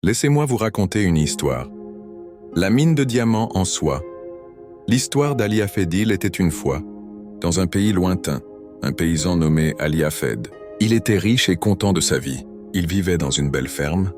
Laissez-moi vous raconter une histoire. La mine de diamants en soi. L'histoire d'Ali Hafedil était une fois, dans un pays lointain, un paysan nommé Ali Hafed. Il était riche et content de sa vie. Il vivait dans une belle ferme,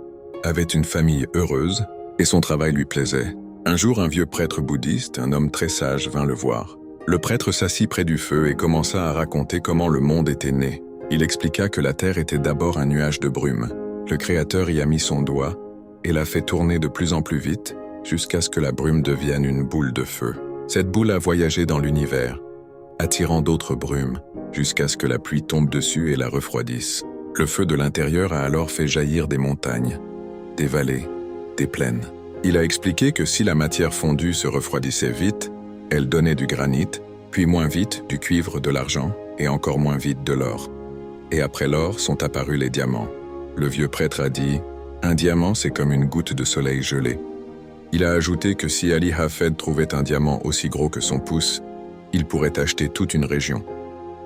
avait une famille heureuse et son travail lui plaisait. Un jour, un vieux prêtre bouddhiste, un homme très sage, vint le voir. Le prêtre s'assit près du feu et commença à raconter comment le monde était né. Il expliqua que la terre était d'abord un nuage de brume. Le Créateur y a mis son doigt et l'a fait tourner de plus en plus vite jusqu'à ce que la brume devienne une boule de feu. Cette boule a voyagé dans l'univers, attirant d'autres brumes, jusqu'à ce que la pluie tombe dessus et la refroidisse. Le feu de l'intérieur a alors fait jaillir des montagnes, des vallées, des plaines. Il a expliqué que si la matière fondue se refroidissait vite, elle donnait du granit, puis moins vite du cuivre, de l'argent, et encore moins vite de l'or. Et après l'or sont apparus les diamants. Le vieux prêtre a dit « Un diamant, c'est comme une goutte de soleil gelée ». Il a ajouté que si Ali Hafed trouvait un diamant aussi gros que son pouce, il pourrait acheter toute une région.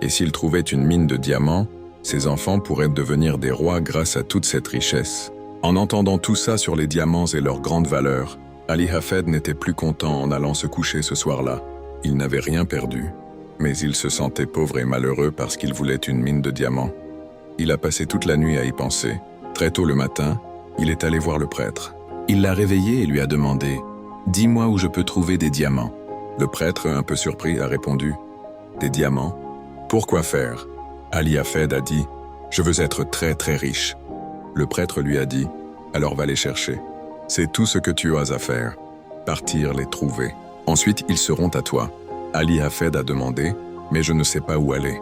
Et s'il trouvait une mine de diamants, ses enfants pourraient devenir des rois grâce à toute cette richesse. En entendant tout ça sur les diamants et leur grande valeur, Ali Hafed n'était plus content en allant se coucher ce soir-là. Il n'avait rien perdu, mais il se sentait pauvre et malheureux parce qu'il voulait une mine de diamants. Il a passé toute la nuit à y penser. Très tôt le matin, il est allé voir le prêtre. Il l'a réveillé et lui a demandé « Dis-moi où je peux trouver des diamants ». Le prêtre, un peu surpris, a répondu « Des diamants? Pourquoi faire ?» Ali Hafed a dit « Je veux être très très riche ». Le prêtre lui a dit « Alors va les chercher. C'est tout ce que tu as à faire. Partir les trouver. Ensuite, ils seront à toi. » Ali Hafed a demandé « Mais je ne sais pas où aller. »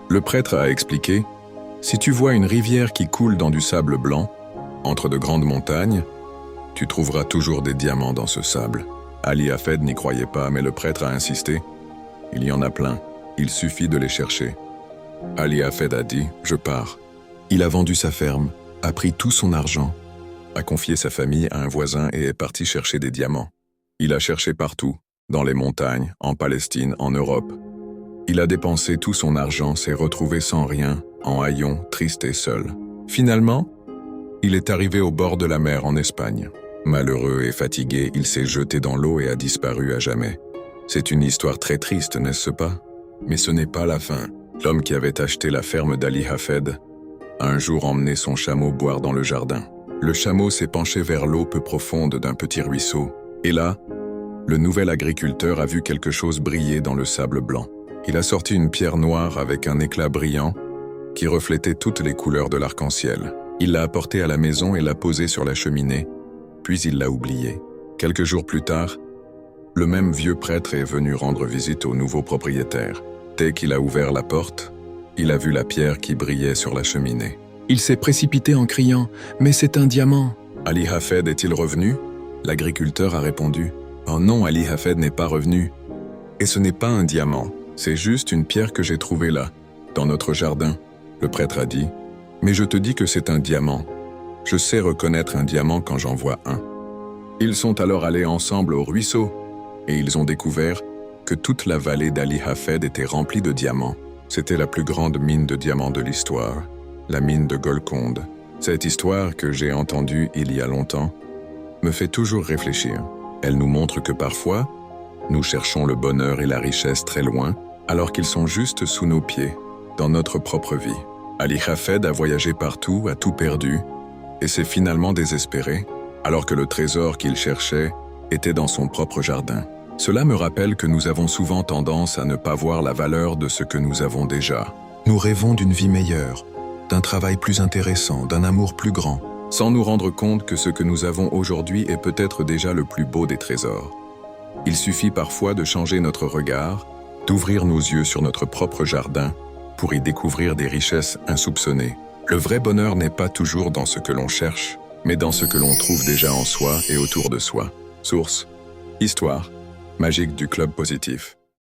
Le prêtre a expliqué « Si tu vois une rivière qui coule dans du sable blanc, entre de grandes montagnes, tu trouveras toujours des diamants dans ce sable. » Ali Hafed n'y croyait pas, mais le prêtre a insisté. « Il y en a plein. Il suffit de les chercher. » Ali Hafed a dit « Je pars. » Il a vendu sa ferme, a pris tout son argent, a confié sa famille à un voisin et est parti chercher des diamants. Il a cherché partout, dans les montagnes, en Palestine, en Europe. Il a dépensé tout son argent, s'est retrouvé sans rien, en haillons, triste et seul. Finalement, il est arrivé au bord de la mer en Espagne. Malheureux et fatigué, il s'est jeté dans l'eau et a disparu à jamais. C'est une histoire très triste, n'est-ce pas? Mais ce n'est pas la fin. L'homme qui avait acheté la ferme d'Ali Hafed a un jour emmené son chameau boire dans le jardin. Le chameau s'est penché vers l'eau peu profonde d'un petit ruisseau. Et là, le nouvel agriculteur a vu quelque chose briller dans le sable blanc. Il a sorti une pierre noire avec un éclat brillant qui reflétait toutes les couleurs de l'arc-en-ciel. Il l'a apportée à la maison et l'a posée sur la cheminée, puis il l'a oubliée. Quelques jours plus tard, le même vieux prêtre est venu rendre visite au nouveau propriétaire. Dès qu'il a ouvert la porte, il a vu la pierre qui brillait sur la cheminée. Il s'est précipité en criant « Mais c'est un diamant !» Ali Hafed est-il revenu? L'agriculteur a répondu « Oh non, Ali Hafed n'est pas revenu. Et ce n'est pas un diamant, c'est juste une pierre que j'ai trouvée là, dans notre jardin. » Le prêtre a dit « Mais je te dis que c'est un diamant. Je sais reconnaître un diamant quand j'en vois un. » Ils sont alors allés ensemble au ruisseau et ils ont découvert que toute la vallée d'Ali Hafed était remplie de diamants. C'était la plus grande mine de diamants de l'histoire, la mine de Golconde. Cette histoire que j'ai entendue il y a longtemps me fait toujours réfléchir. Elle nous montre que parfois, nous cherchons le bonheur et la richesse très loin, alors qu'ils sont juste sous nos pieds, dans notre propre vie. Ali Hafed a voyagé partout, a tout perdu, et s'est finalement désespéré, alors que le trésor qu'il cherchait était dans son propre jardin. Cela me rappelle que nous avons souvent tendance à ne pas voir la valeur de ce que nous avons déjà. Nous rêvons d'une vie meilleure, d'un travail plus intéressant, d'un amour plus grand, sans nous rendre compte que ce que nous avons aujourd'hui est peut-être déjà le plus beau des trésors. Il suffit parfois de changer notre regard, d'ouvrir nos yeux sur notre propre jardin pour y découvrir des richesses insoupçonnées. Le vrai bonheur n'est pas toujours dans ce que l'on cherche, mais dans ce que l'on trouve déjà en soi et autour de soi. Source: Histoire magique du Club Positif.